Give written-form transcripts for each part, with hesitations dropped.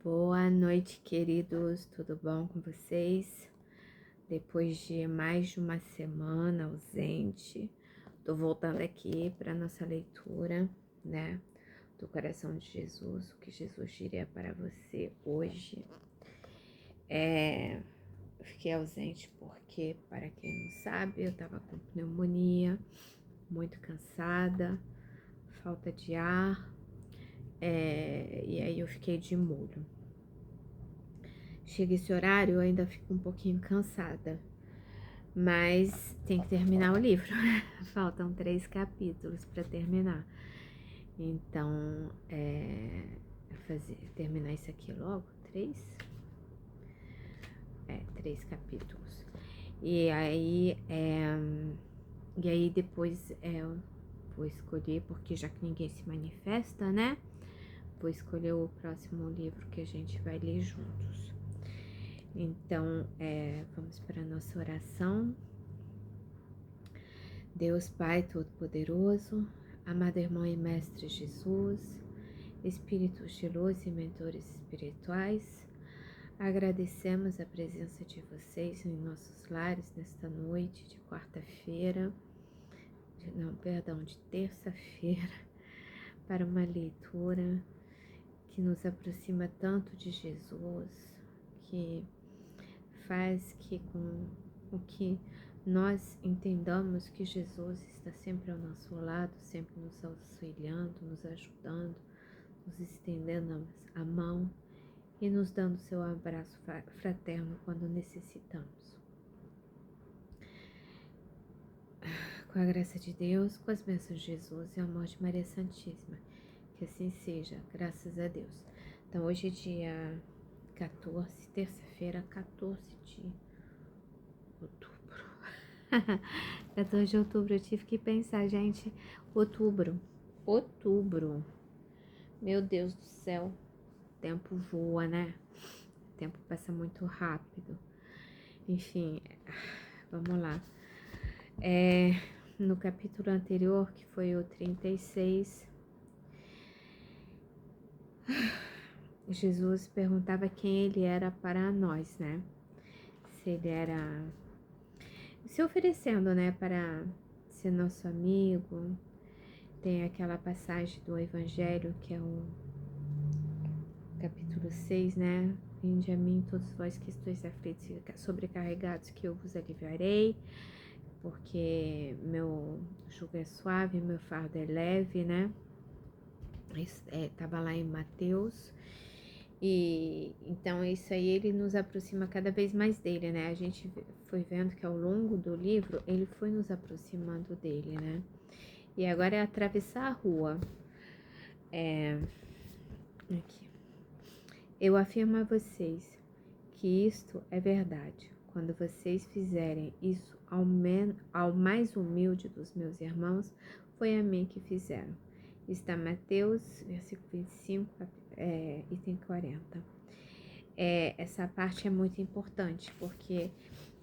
Boa noite, queridos. Tudo bom com vocês? Depois de mais de uma semana ausente, tô voltando aqui para nossa leitura, né? Do coração de Jesus, o que Jesus diria para você hoje. Fiquei ausente porque, para quem não sabe, eu tava com pneumonia, muito cansada, falta de ar, e aí eu fiquei de molho. Chega esse horário, eu ainda fico um pouquinho cansada, mas tem que terminar o livro. Faltam 3 capítulos para terminar. Então, terminar isso aqui logo, 3? 3 capítulos. E aí depois eu vou escolher, porque já que ninguém se manifesta, né? Vou escolher o próximo livro que a gente vai ler juntos. Então, vamos para a nossa oração. Deus Pai Todo-Poderoso, amado irmão e mestre Jesus, espíritos de luz e mentores espirituais, agradecemos a presença de vocês em nossos lares nesta noite de quarta-feira, de terça-feira, para uma leitura que nos aproxima tanto de Jesus, que faz com que nós entendamos que Jesus está sempre ao nosso lado, sempre nos auxiliando, nos ajudando, nos estendendo a mão e nos dando seu abraço fraterno quando necessitamos. Com a graça de Deus, com as bênçãos de Jesus e o amor de Maria Santíssima, que assim seja, graças a Deus. Então hoje é dia 14, terça-feira, 14 de outubro. 14 de outubro, eu tive que pensar, gente, outubro, meu Deus do céu, o tempo voa, né? O tempo passa muito rápido. Enfim, vamos lá. No capítulo anterior, que foi o 36, Jesus perguntava quem ele era para nós, né? Se ele era se oferecendo, né, para ser nosso amigo. Tem aquela passagem do Evangelho, que é o capítulo 6, né? Vinde a mim todos vós que estáis aflitos e sobrecarregados, que eu vos aliviarei, porque meu jugo é suave, meu fardo é leve, né? Tava lá em Mateus. E então isso aí ele nos aproxima cada vez mais dele, né? A gente foi vendo que ao longo do livro ele foi nos aproximando dele, né? E agora é atravessar a rua. Aqui. Eu afirmo a vocês que isto é verdade. Quando vocês fizerem isso ao mais humilde dos meus irmãos, foi a mim que fizeram. Está Mateus, versículo 25, item 40. Essa parte é muito importante, porque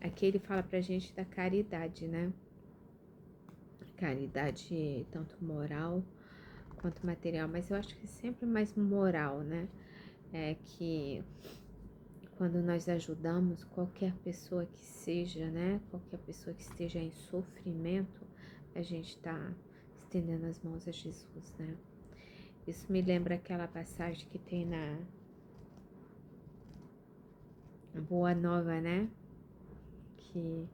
aqui ele fala pra gente da caridade, né? Caridade tanto moral quanto material, mas eu acho que sempre mais moral, né? Que quando nós ajudamos qualquer pessoa que seja, né? Qualquer pessoa que esteja em sofrimento, a gente tá estendendo as mãos a Jesus, né? Isso me lembra aquela passagem que tem na Boa Nova, né? Que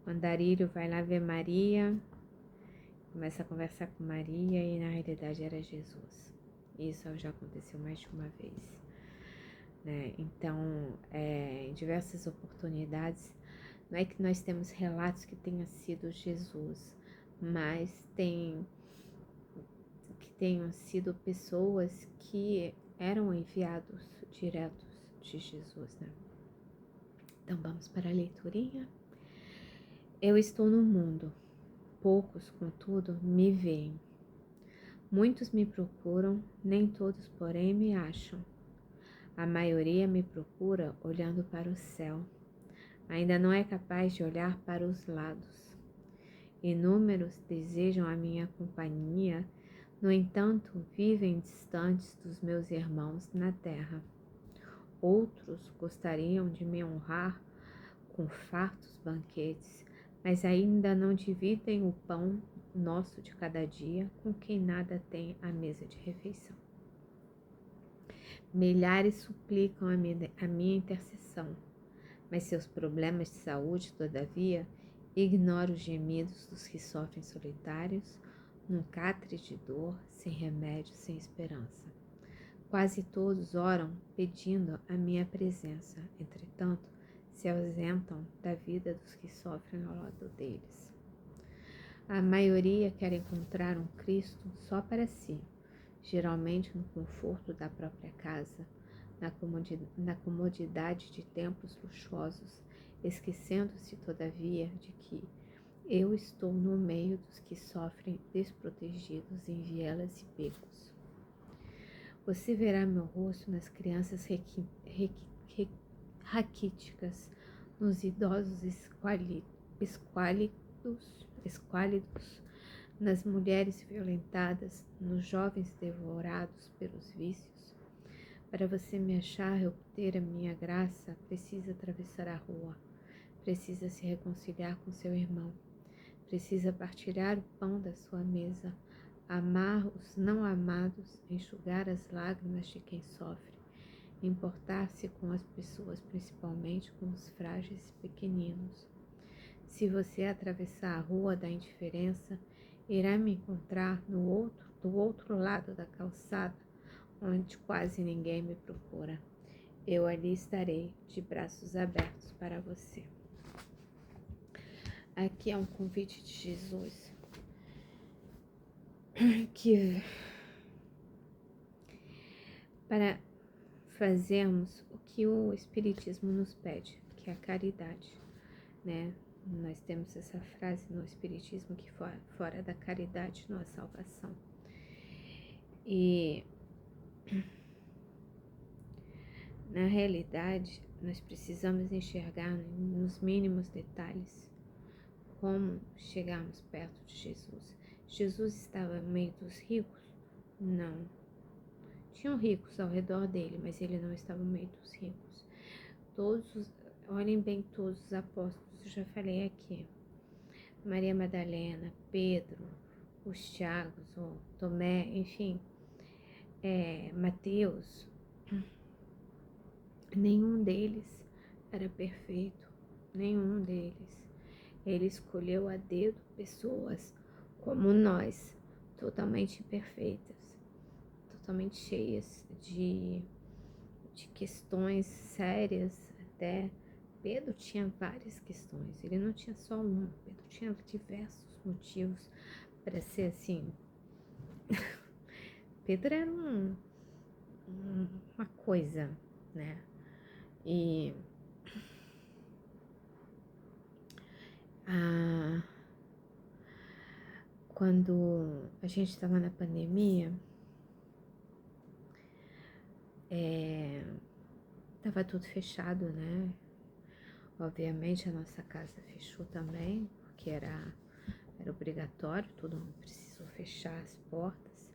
o andarilho vai lá ver Maria, começa a conversar com Maria e na realidade era Jesus. Isso já aconteceu mais de uma vez, né? Então, em diversas oportunidades, não é que nós temos relatos que tenha sido Jesus, mas que tenham sido pessoas que eram enviados diretos de Jesus, né? Então vamos para a leiturinha. Eu estou no mundo, poucos, contudo, me veem. Muitos me procuram, nem todos, porém, me acham. A maioria me procura olhando para o céu. Ainda não é capaz de olhar para os lados. Inúmeros desejam a minha companhia No entanto, vivem distantes dos meus irmãos na terra. Outros gostariam de me honrar com fartos banquetes, mas ainda não dividem o pão nosso de cada dia com quem nada tem à mesa de refeição. Milhares suplicam a minha intercessão, mas seus problemas de saúde, todavia, ignoram os gemidos dos que sofrem solitários, num catre de dor, sem remédio, sem esperança. Quase todos oram pedindo a minha presença, entretanto, se ausentam da vida dos que sofrem ao lado deles. A maioria quer encontrar um Cristo só para si, geralmente no conforto da própria casa, na comodidade de templos luxuosos, esquecendo-se, todavia, de que eu estou no meio dos que sofrem desprotegidos em vielas e becos. Você verá meu rosto nas crianças raquíticas, nos idosos esquálidos, nas mulheres violentadas, nos jovens devorados pelos vícios. Para você me achar e obter a minha graça, precisa atravessar a rua, precisa se reconciliar com seu irmão, precisa partilhar o pão da sua mesa, amar os não amados, enxugar as lágrimas de quem sofre, importar-se com as pessoas, principalmente com os frágeis e pequeninos. Se você atravessar a rua da indiferença, irá me encontrar do outro lado da calçada, onde quase ninguém me procura. Eu ali estarei, de braços abertos para você. Aqui é um convite de Jesus para fazermos o que o Espiritismo nos pede, que é a caridade, né? Nós temos essa frase no Espiritismo que fora da caridade não há salvação. E na realidade, nós precisamos enxergar nos mínimos detalhes como chegarmos perto de Jesus. Jesus estava no meio dos ricos? Não. Tinham ricos ao redor dele, mas ele não estava no meio dos ricos. Olhem bem todos os apóstolos, eu já falei aqui. Maria Madalena, Pedro, os Tiagos, o Tomé, enfim, Mateus. Nenhum deles era perfeito, nenhum deles. Ele escolheu a dedo pessoas como nós, totalmente imperfeitas, totalmente cheias de questões sérias. Até Pedro tinha várias questões, ele não tinha só uma, Pedro tinha diversos motivos para ser assim. Pedro era uma coisa, né? E quando a gente estava na pandemia, estava tudo fechado, né? Obviamente a nossa casa fechou também, porque era obrigatório, todo mundo precisou fechar as portas.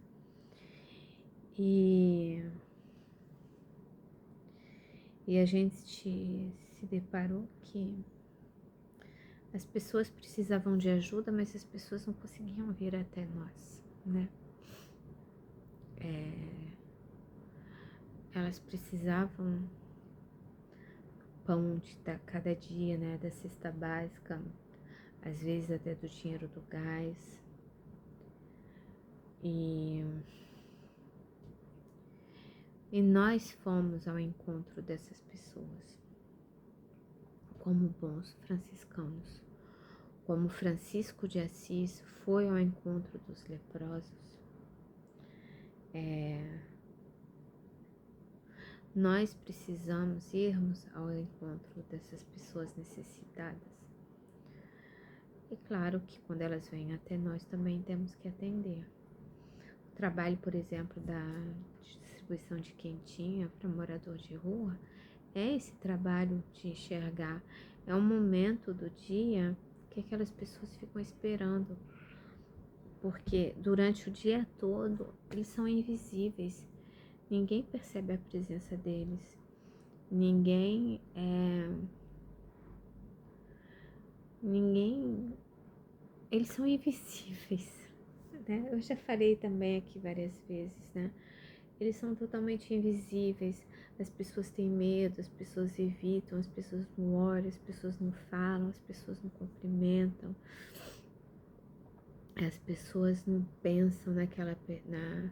E a gente se deparou que as pessoas precisavam de ajuda, mas as pessoas não conseguiam vir até nós, né? Elas precisavam pão de cada dia, né? Da cesta básica, às vezes até do dinheiro do gás. E nós fomos ao encontro dessas pessoas, como bons franciscanos, como Francisco de Assis foi ao encontro dos leprosos. Nós precisamos irmos ao encontro dessas pessoas necessitadas. E claro que quando elas vêm até nós também temos que atender. O trabalho, por exemplo, da distribuição de quentinha para morador de rua é esse trabalho de enxergar. É um momento do dia que aquelas pessoas ficam esperando porque durante o dia todo eles são invisíveis, ninguém percebe a presença deles, ninguém, eles são invisíveis, né? Eu já falei também aqui várias vezes, né? Eles são totalmente invisíveis, as pessoas têm medo, as pessoas evitam, as pessoas não olham, as pessoas não falam, as pessoas não cumprimentam, as pessoas não pensam na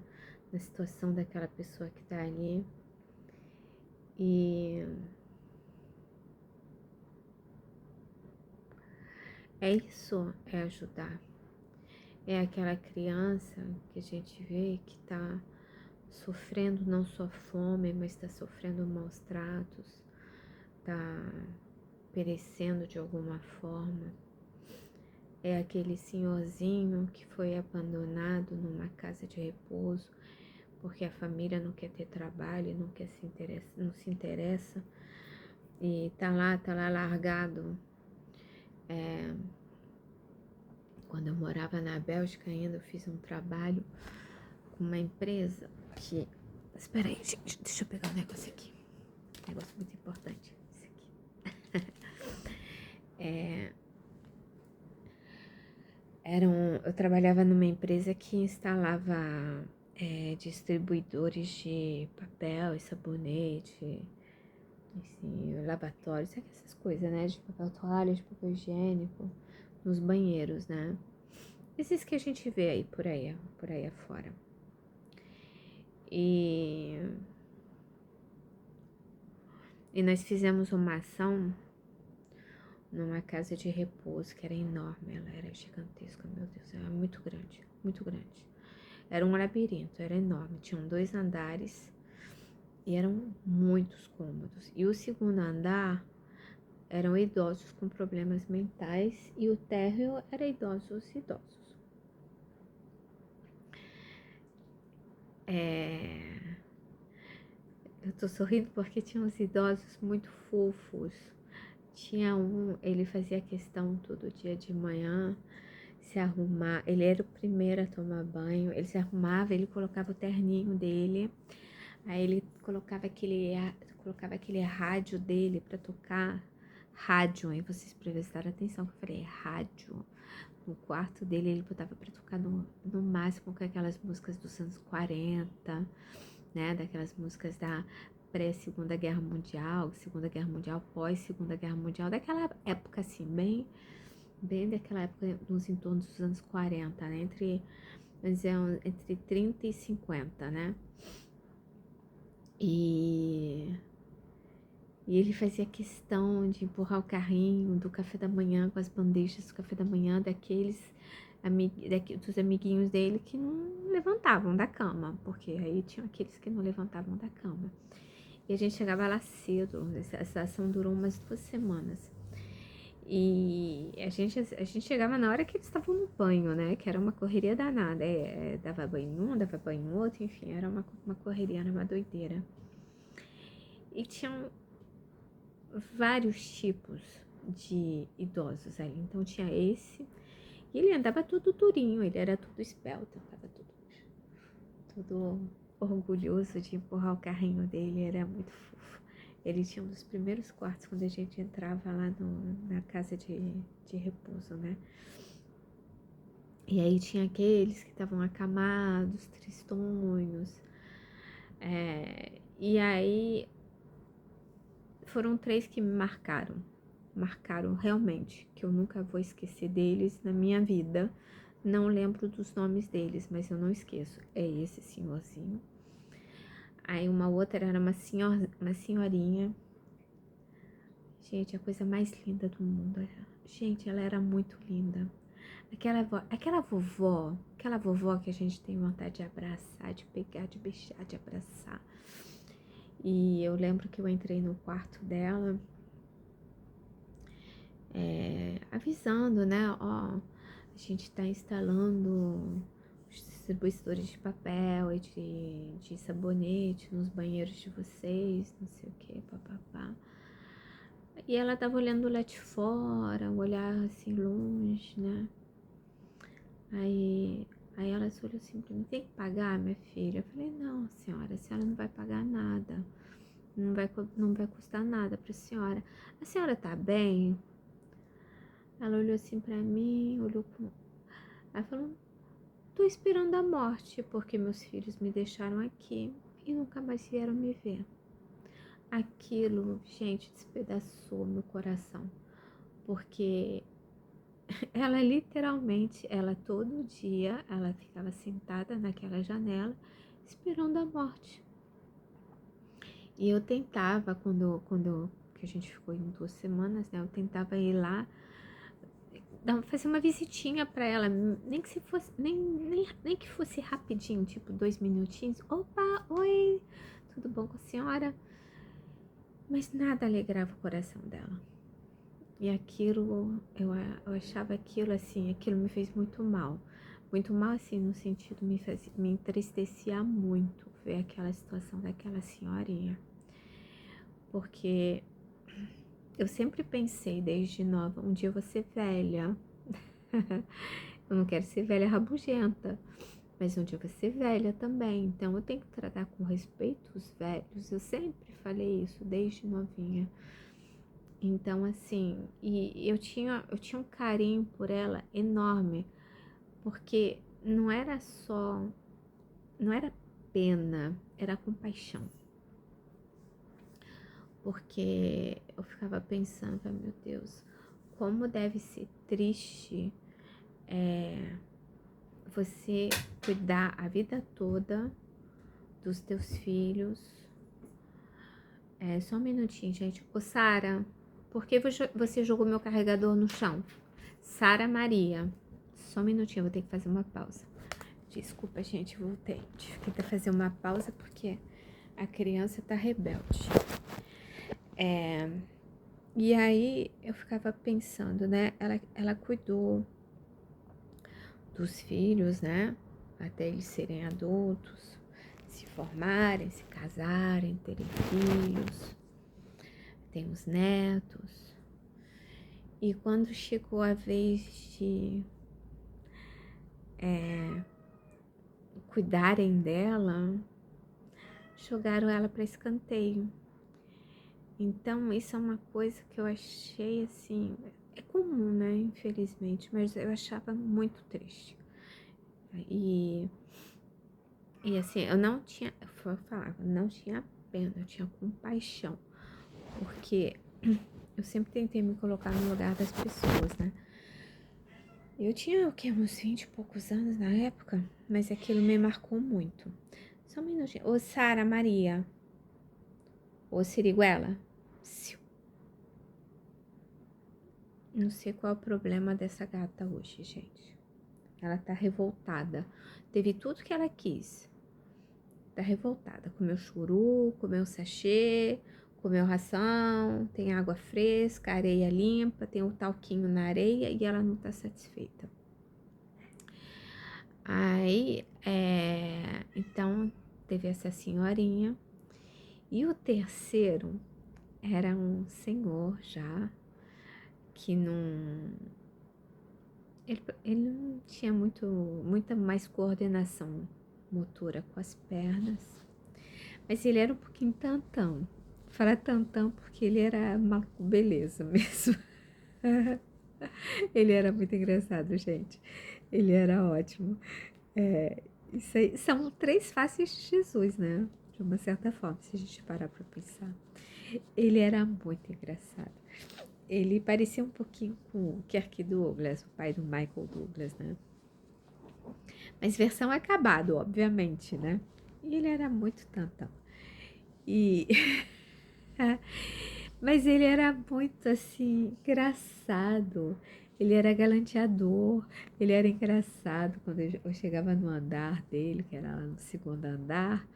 situação daquela pessoa que tá ali. E isso é ajudar. É aquela criança que a gente vê que tá sofrendo não só fome, mas está sofrendo maus tratos, tá perecendo de alguma forma. É aquele senhorzinho que foi abandonado numa casa de repouso porque a família não quer ter trabalho, não se interessa e tá lá largado. Quando eu morava na Bélgica ainda, eu fiz um trabalho com uma empresa que... Espera aí, gente, deixa eu pegar um negócio aqui. Um negócio muito importante. Isso aqui. Eu trabalhava numa empresa que instalava distribuidores de papel e sabonete, assim, lavatórios, sabe essas coisas, né? De papel toalha, de papel higiênico, nos banheiros, né? Esses que a gente vê aí por aí afora. E nós fizemos uma ação numa casa de repouso que era enorme, ela era gigantesca, meu Deus, era muito grande, muito grande. Era um labirinto, era enorme, tinham 2 andares e eram muitos cômodos. E o segundo andar eram idosos com problemas mentais e o térreo era idosos. Eu tô sorrindo porque tinha uns idosos muito fofos. Tinha ele fazia questão todo dia de manhã se arrumar. Ele era o primeiro a tomar banho. Ele se arrumava, ele colocava o terninho dele. Aí ele colocava aquele rádio dele pra tocar. Rádio, aí vocês prestaram atenção que eu falei rádio. No quarto dele ele botava pra tocar no máximo com aquelas músicas dos anos 40, né? Daquelas músicas da pré-Segunda Guerra Mundial, Segunda Guerra Mundial, pós-Segunda Guerra Mundial, daquela época assim, bem daquela época, nos entornos dos anos 40, né? Entre 30 e 50, né? E ele fazia questão de empurrar o carrinho do café da manhã com as bandejas do café da manhã dos amiguinhos dele que não levantavam da cama, porque aí tinha aqueles que não levantavam da cama. E a gente chegava lá cedo, essa ação durou umas 2 semanas. E a gente chegava na hora que eles estavam no banho, né? Que era uma correria danada. Dava banho em um, dava banho no outro, enfim, era uma correria, era uma doideira. E tinham vários tipos de idosos ali. Então tinha esse, e ele andava todo durinho, ele era todo esbelto, tava todo orgulhoso de empurrar o carrinho dele, era muito fofo. Ele tinha um dos primeiros quartos quando a gente entrava lá na casa de repouso, né? E aí tinha aqueles que estavam acamados, tristonhos. E aí foram 3 que me marcaram realmente, que eu nunca vou esquecer deles na minha vida. Não lembro dos nomes deles, mas eu não esqueço. É esse senhorzinho. Aí uma outra era uma senhorinha. Gente, a coisa mais linda do mundo. Gente, ela era muito linda. Aquela vovó que a gente tem vontade de abraçar, de pegar, de beijar, de abraçar. E eu lembro que eu entrei no quarto dela, avisando, né? Ó, a gente tá instalando os distribuidores de papel e de sabonete nos banheiros de vocês, não sei o que, papapá. E ela tava olhando lá de fora, um olhar assim longe, né? Aí Aí ela olhou assim pra mim, tem que pagar, minha filha? Eu falei, não, senhora, a senhora não vai pagar nada. Não vai custar nada pra senhora. A senhora tá bem? Ela olhou assim pra mim, olhou com... Ela falou, tô esperando a morte, porque meus filhos me deixaram aqui e nunca mais vieram me ver. Aquilo, gente, despedaçou meu coração. Porque ela literalmente, ela todo dia, ela ficava sentada naquela janela, esperando a morte. E eu tentava, quando que a gente ficou em 2 semanas, né? Eu tentava ir lá, fazer uma visitinha pra ela, nem que se fosse, nem que fosse rapidinho, tipo 2 minutinhos. Opa, oi, tudo bom com a senhora? Mas nada alegrava o coração dela. E aquilo, eu achava aquilo assim, aquilo me fez muito mal. Muito mal assim, no sentido, me entristecia muito ver aquela situação daquela senhorinha. Porque eu sempre pensei desde nova, um dia eu vou ser velha. Eu não quero ser velha rabugenta, mas um dia eu vou ser velha também. Então eu tenho que tratar com respeito os velhos. Eu sempre falei isso desde novinha. Então, assim, e eu tinha um carinho por ela enorme, porque não era pena, era compaixão. Porque eu ficava pensando, meu Deus, como deve ser triste você cuidar a vida toda dos teus filhos. Só um minutinho, gente. Ô, Sara, por que você jogou meu carregador no chão? Sara Maria. Só um minutinho, eu vou ter que fazer uma pausa. Desculpa, gente, voltei. Tive que fazer uma pausa porque a criança tá rebelde. E aí eu ficava pensando, né? Ela cuidou dos filhos, né? Até eles serem adultos, se formarem, se casarem, terem filhos, tem os netos. E quando chegou a vez de cuidarem dela, jogaram ela para escanteio. Então isso é uma coisa que eu achei assim, é comum, né, infelizmente, mas eu achava muito triste. E assim, eu não tinha, eu falava, não tinha pena, eu tinha compaixão, porque eu sempre tentei me colocar no lugar das pessoas, né? Eu tinha, o quê, uns 20 e poucos anos na época, mas aquilo me marcou muito. Só um minutinho. Ô, Sara Maria. Ô, Siriguela. Não sei qual é o problema dessa gata hoje, gente. Ela tá revoltada. Teve tudo que ela quis. Tá revoltada. Comeu churu, comeu sachê, comeu ração, tem água fresca, areia limpa, tem um talquinho na areia e ela não tá satisfeita. Aí, então, teve essa senhorinha. E o terceiro era um senhor já, que não... Ele não tinha muita mais coordenação motora com as pernas. Mas ele era um pouquinho tantão. Fala tantão porque ele era uma beleza mesmo. Ele era muito engraçado, gente. Ele era ótimo. Isso aí, são 3 faces de Jesus, né? De uma certa forma, se a gente parar pra pensar. Ele era muito engraçado. Ele parecia um pouquinho com o Kirk Douglas, o pai do Michael Douglas, né? Mas versão acabado, obviamente, né? E ele era muito tantão. E... Mas ele era muito, assim, engraçado. Ele era galanteador, ele era engraçado. Quando eu chegava no andar dele, que era lá no 2º andar,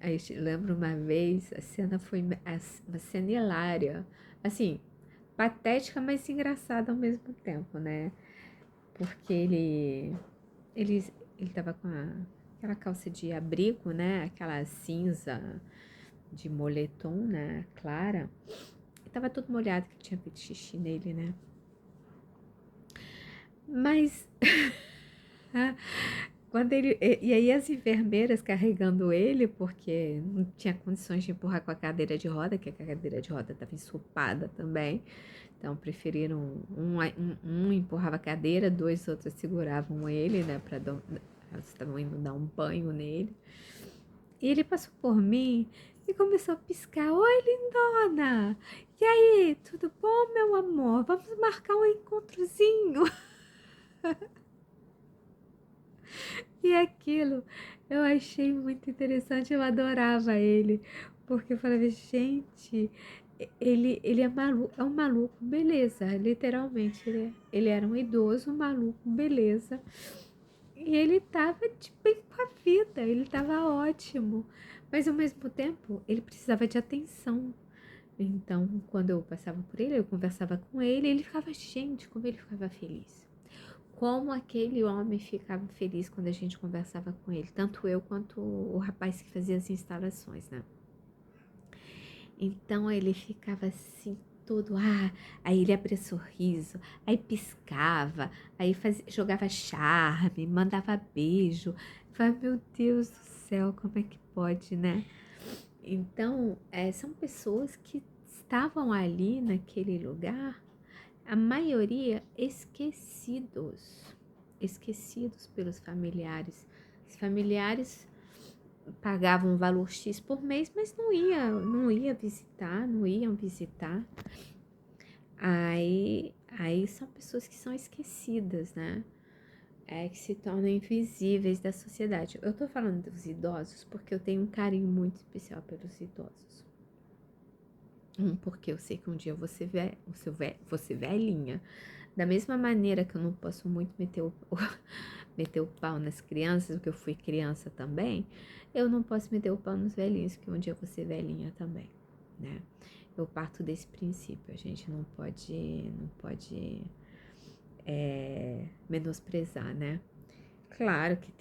aí eu lembro uma vez, a cena foi uma cena hilária. Assim, patética, mas engraçada ao mesmo tempo, né? Porque ele, ele tava com aquela calça de abrigo, né? Aquela cinza de moletom, né? Clara. E tava tudo molhado, que tinha feito xixi nele, né? Mas Quando e aí as enfermeiras carregando ele, porque não tinha condições de empurrar com a cadeira de roda, que a cadeira de roda estava ensopada também. Então preferiram um empurrava a cadeira, dois outros seguravam ele, né? Elas estavam indo dar um banho nele. E ele passou por mim e começou a piscar. Oi, lindona! E aí, tudo bom, meu amor? Vamos marcar um encontrozinho. E aquilo eu achei muito interessante, eu adorava ele, porque eu falava, gente, ele é um maluco, beleza, literalmente, ele era um idoso, um maluco, beleza, e ele tava de bem com a vida, ele tava ótimo, mas ao mesmo tempo ele precisava de atenção. Então, quando eu passava por ele, eu conversava com ele ficava, gente, como ele ficava feliz. Como aquele homem ficava feliz quando a gente conversava com ele, tanto eu quanto o rapaz que fazia as instalações, né? Então ele ficava assim, todo, aí ele abria sorriso, aí piscava, aí jogava charme, mandava beijo. Falei, meu Deus do céu, como é que pode, né? Então, são pessoas que estavam ali naquele lugar, a maioria esquecidos pelos familiares. Os familiares pagavam um valor X por mês, mas não ia visitar, não iam visitar. Aí são pessoas que são esquecidas, né? Que se tornam invisíveis da sociedade. Eu tô falando dos idosos porque eu tenho um carinho muito especial pelos idosos. Porque eu sei que um dia vou ser velhinha. Da mesma maneira que eu não posso muito meter o pau nas crianças, porque eu fui criança também, eu não posso meter o pau nos velhinhos, porque um dia eu vou ser velhinha também, né? Eu parto desse princípio, a gente não pode menosprezar, né? Claro que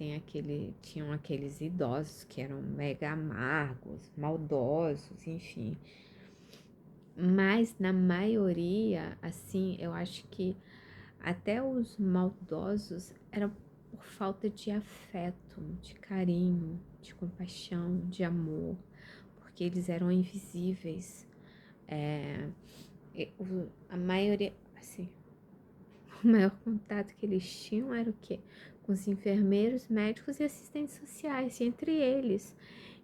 tinham aqueles idosos que eram mega amargos, maldosos, enfim. Mas na maioria, assim, eu acho que até os maldosos eram por falta de afeto, de carinho, de compaixão, de amor, porque eles eram invisíveis. A maioria, assim, o maior contato que eles tinham era o quê? Com os enfermeiros, médicos e assistentes sociais, entre eles.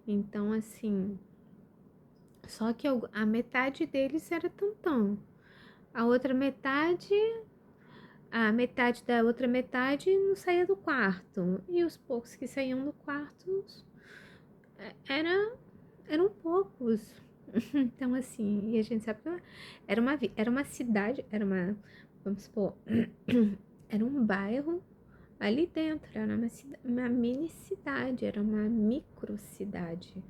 Então, assim, só que a metade deles era tantão. A outra metade A metade da outra metade não saía do quarto. E os poucos que saíam do quarto era, eram poucos. Então, assim, e a gente sabe que era uma cidade, vamos supor, era um bairro ali dentro, era uma mini cidade, era uma micro cidade,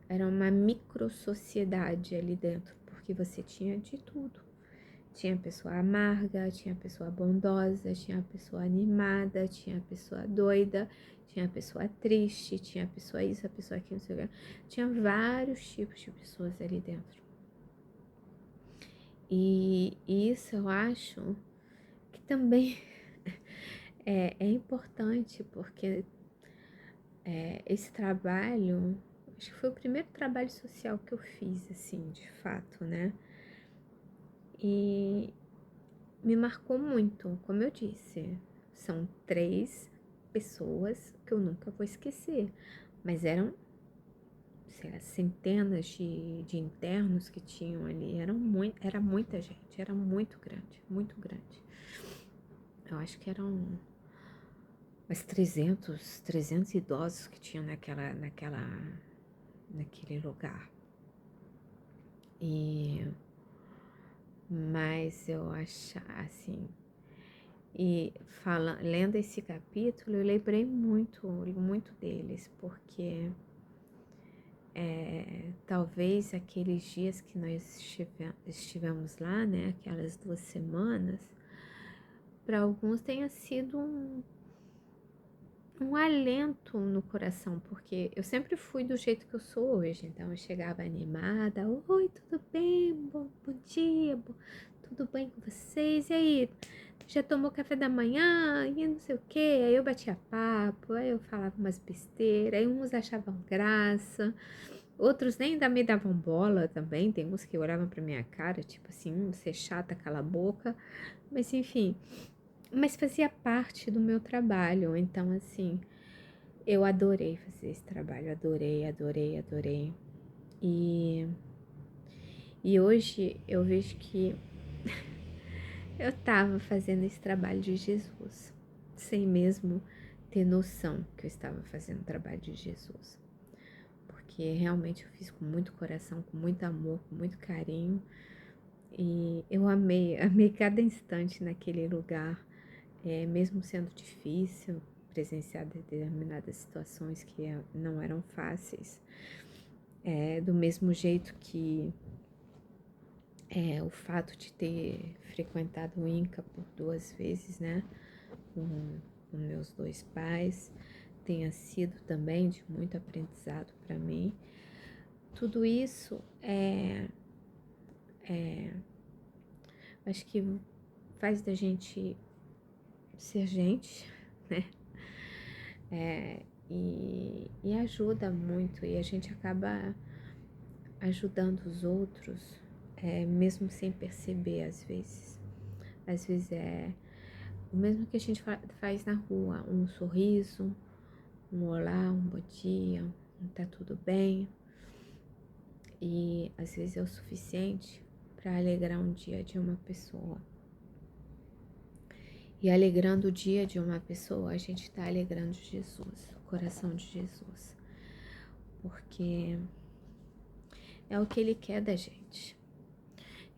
era uma micro sociedade ali dentro, porque você tinha de tudo. Tinha pessoa amarga, tinha pessoa bondosa, tinha pessoa animada, tinha pessoa doida, tinha pessoa triste, tinha pessoa isso, a pessoa aquilo, não sei o que. Tinha vários tipos de pessoas ali dentro. E isso eu acho que também é importante, porque esse trabalho, acho que foi o primeiro trabalho social que eu fiz, assim, de fato, né? E me marcou muito, como eu disse. São 3 pessoas que eu nunca vou esquecer, mas eram, sei lá, centenas de internos que tinham ali. Era muita gente, era muito grande, muito grande. Eu acho que eram uns 300 idosos que tinham naquele lugar. Mas eu acho assim. E lendo esse capítulo, eu lembrei muito, muito deles, porque talvez aqueles dias que nós estivemos lá, né, aquelas 2 semanas, para alguns tenha sido um alento no coração, porque eu sempre fui do jeito que eu sou hoje, então eu chegava animada, oi, tudo bem, bom dia, tudo bem com vocês? E aí, já tomou café da manhã? E não sei o quê. Aí eu batia papo, aí eu falava umas besteiras, aí uns achavam graça, outros nem ainda me davam bola também. Tem uns que olhavam pra minha cara, tipo assim, você é chata, cala a boca. Mas enfim, mas fazia parte do meu trabalho, então assim, eu adorei fazer esse trabalho, adorei, adorei, adorei. E, e hoje eu vejo que eu estava fazendo esse trabalho de Jesus, sem mesmo ter noção que eu estava fazendo o trabalho de Jesus. Porque realmente eu fiz com muito coração, com muito amor, com muito carinho. E eu amei, amei cada instante naquele lugar, mesmo sendo difícil presenciar determinadas situações que não eram fáceis. Do mesmo jeito que o fato de ter frequentado o INCA por 2 vezes, né, com meus 2 pais, tenha sido também de muito aprendizado para mim. Tudo isso acho que faz da gente ser gente, né? E ajuda muito, e a gente acaba ajudando os outros, mesmo sem perceber às vezes. Às vezes é o mesmo que a gente faz na rua, um sorriso, um olá, um bom dia, um tá tudo bem. E às vezes é o suficiente para alegrar um dia de uma pessoa. E alegrando o dia de uma pessoa, a gente está alegrando Jesus, o coração de Jesus. Porque é o que Ele quer da gente,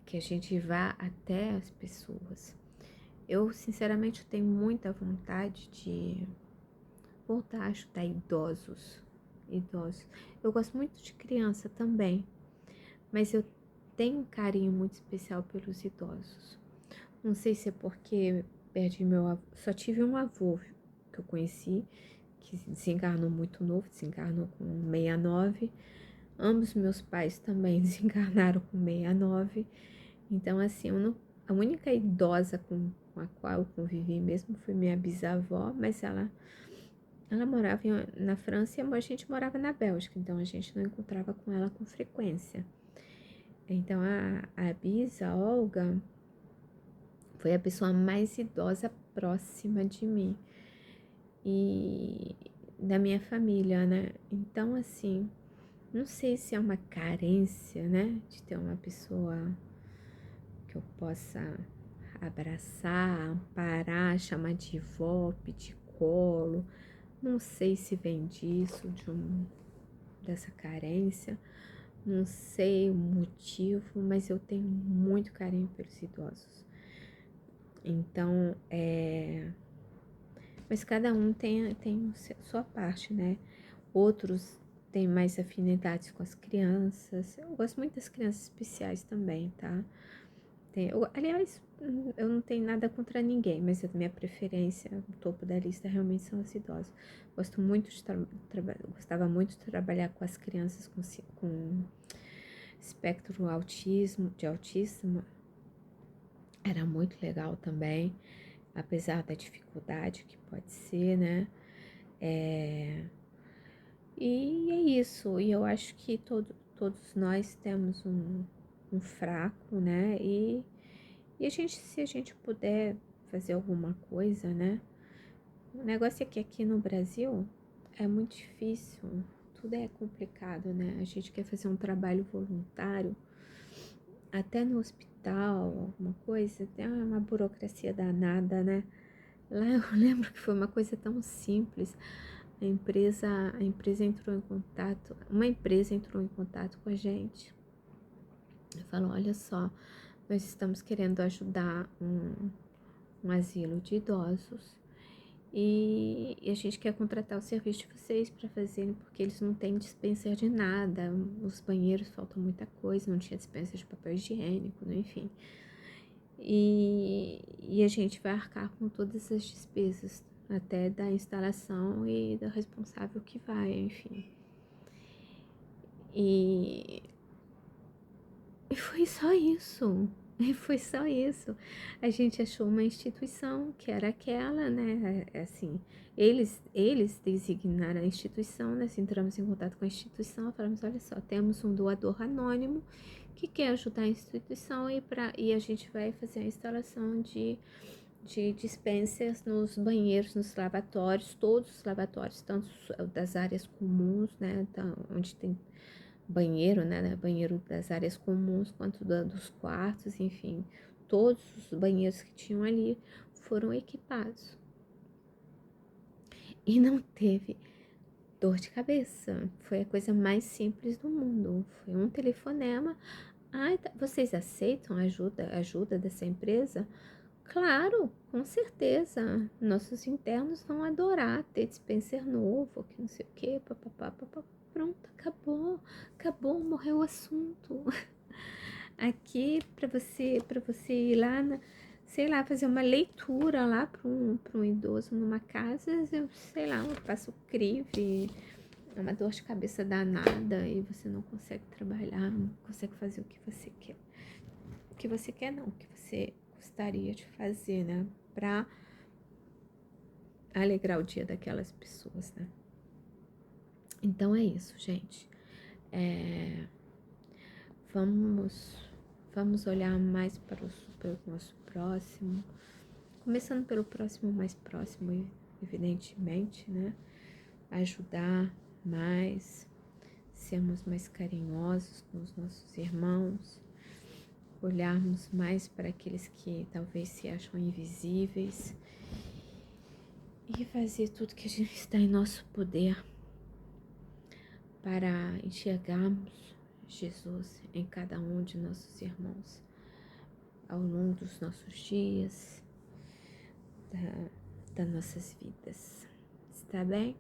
que a gente vá até as pessoas. Eu, sinceramente, tenho muita vontade de voltar a ajudar idosos. Eu gosto muito de criança também, mas eu tenho um carinho muito especial pelos idosos. Não sei se é porque perdi meu avô, só tive um avô que eu conheci, que desencarnou muito novo, desencarnou com 69. Ambos meus pais também desencarnaram com 69. Então, assim, a única idosa com a qual eu convivi mesmo foi minha bisavó, mas ela morava na França e a gente morava na Bélgica, então a gente não encontrava com ela com frequência. Então, a bisa, a Olga, foi a pessoa mais idosa próxima de mim e da minha família, né? Então, assim, não sei se é uma carência, né? De ter uma pessoa que eu possa abraçar, amparar, chamar de vó, pedir colo. Não sei se vem disso, dessa carência. Não sei o motivo, mas eu tenho muito carinho pelos idosos. Então, mas cada um tem sua parte, né? Outros têm mais afinidades com as crianças. Eu gosto muito das crianças especiais também, tá? Aliás, eu não tenho nada contra ninguém, mas a minha preferência, o topo da lista realmente são os idosos. Gosto muito de gostava muito de trabalhar com as crianças com espectro de autismo. Era muito legal também, apesar da dificuldade que pode ser, né? E é isso. E eu acho que todos nós temos um fraco, né? E se a gente puder fazer alguma coisa, né? O negócio é que aqui no Brasil é muito difícil, tudo é complicado, né? A gente quer fazer um trabalho voluntário, até no hospital, alguma coisa, tem uma burocracia danada, né? Lá eu lembro que foi uma coisa tão simples. A empresa entrou em contato, uma empresa entrou em contato com a gente e falou: olha só, nós estamos querendo ajudar um asilo de idosos e a gente quer contratar o serviço de vocês para fazerem, porque eles não têm dispensa de nada, os banheiros faltam muita coisa, não tinha dispensa de papel higiênico, né? Enfim. E a gente vai arcar com todas as despesas, até da instalação e do responsável que vai, enfim. E foi só isso. E foi só isso. A gente achou uma instituição que era aquela, né? Assim, eles designaram a instituição, nós entramos em contato com a instituição, falamos, olha só, temos um doador anônimo que quer ajudar a instituição e a gente vai fazer a instalação de dispensers nos banheiros, nos lavatórios, todos os lavatórios, tanto das áreas comuns, né? Onde tem banheiro, né? Banheiro das áreas comuns, quanto dos quartos, enfim. Todos os banheiros que tinham ali foram equipados. E não teve dor de cabeça. Foi a coisa mais simples do mundo. Foi um telefonema. Ah, vocês aceitam a ajuda dessa empresa? Claro, com certeza. Nossos internos vão adorar ter dispenser novo, que não sei o quê, papapá, papapá. Pronto, acabou, morreu o assunto. Aqui para você ir lá, sei lá, fazer uma leitura lá para um idoso numa casa, sei lá, eu passo crive, é uma dor de cabeça danada e você não consegue trabalhar, não consegue fazer o que você quer. O que você quer não, o que você gostaria de fazer, né? Pra alegrar o dia daquelas pessoas, né? Então é isso, gente. Vamos olhar mais pelo nosso próximo. Começando pelo próximo mais próximo, evidentemente, né? Ajudar mais, sermos mais carinhosos com os nossos irmãos, olharmos mais para aqueles que talvez se acham invisíveis e fazer tudo que a gente está em nosso poder para enxergarmos Jesus em cada um de nossos irmãos ao longo dos nossos dias, das nossas vidas. Está bem?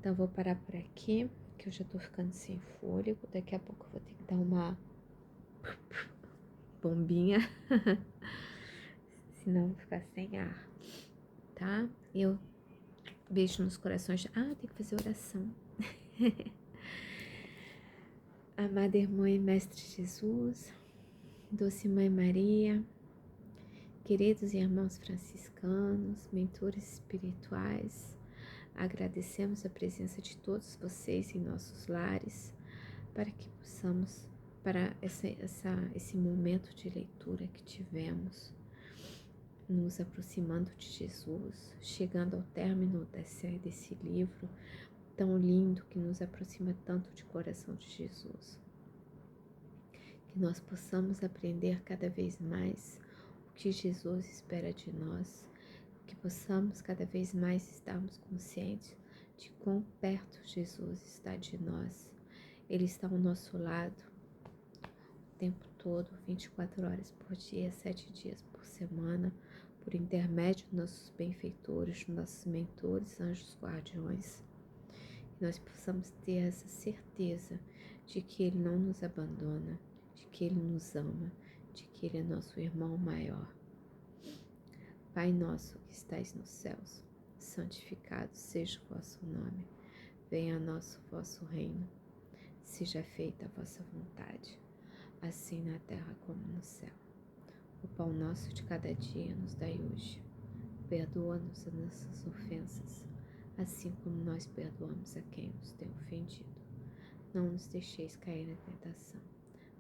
Então vou parar por aqui, que eu já tô ficando sem fôlego. Daqui a pouco eu vou ter que dar uma bombinha, senão vou ficar sem ar, tá? Eu beijo nos corações. Ah, tem que fazer oração. Amada Irmã e Mestre Jesus, Doce Mãe Maria, queridos irmãos franciscanos, mentores espirituais, agradecemos a presença de todos vocês em nossos lares, para que possamos, para esse momento de leitura que tivemos, nos aproximando de Jesus, chegando ao término desse livro tão lindo que nos aproxima tanto de coração de Jesus. Que nós possamos aprender cada vez mais o que Jesus espera de nós, que possamos cada vez mais estarmos conscientes de quão perto Jesus está de nós. Ele está ao nosso lado o tempo todo, 24 horas por dia, 7 dias por semana, por intermédio dos nossos benfeitores, dos nossos mentores, anjos guardiões. Que nós possamos ter essa certeza de que Ele não nos abandona, de que Ele nos ama, de que Ele é nosso irmão maior. Pai nosso que estais nos céus, santificado seja o vosso nome. Venha a nós o vosso reino. Seja feita a vossa vontade, assim na terra como no céu. O pão nosso de cada dia nos dai hoje. Perdoa-nos as nossas ofensas, assim como nós perdoamos a quem nos tem ofendido. Não nos deixeis cair na tentação,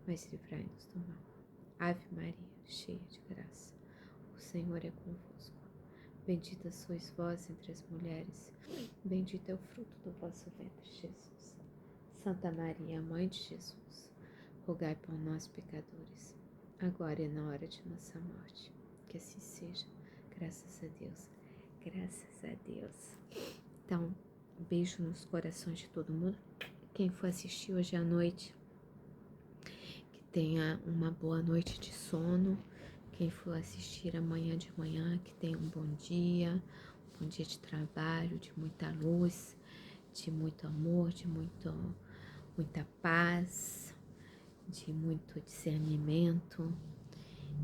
mas livrai-nos do mal. Ave Maria, cheia de graça, o Senhor é convosco. Bendita sois vós entre as mulheres, bendito é o fruto do vosso ventre, Jesus. Santa Maria, Mãe de Jesus, rogai por nós, pecadores, agora e na hora de nossa morte. Que assim seja, graças a Deus, graças a Deus. Então, beijo nos corações de todo mundo. Quem for assistir hoje à noite, que tenha uma boa noite de sono. Quem for assistir amanhã de manhã, que tenha um bom dia de trabalho, de muita luz, de muito amor, de muita paz, de muito discernimento,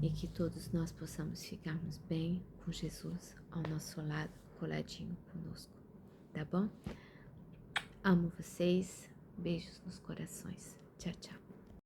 e que todos nós possamos ficarmos bem com Jesus ao nosso lado, coladinho conosco, tá bom? Amo vocês, beijos nos corações, tchau, tchau.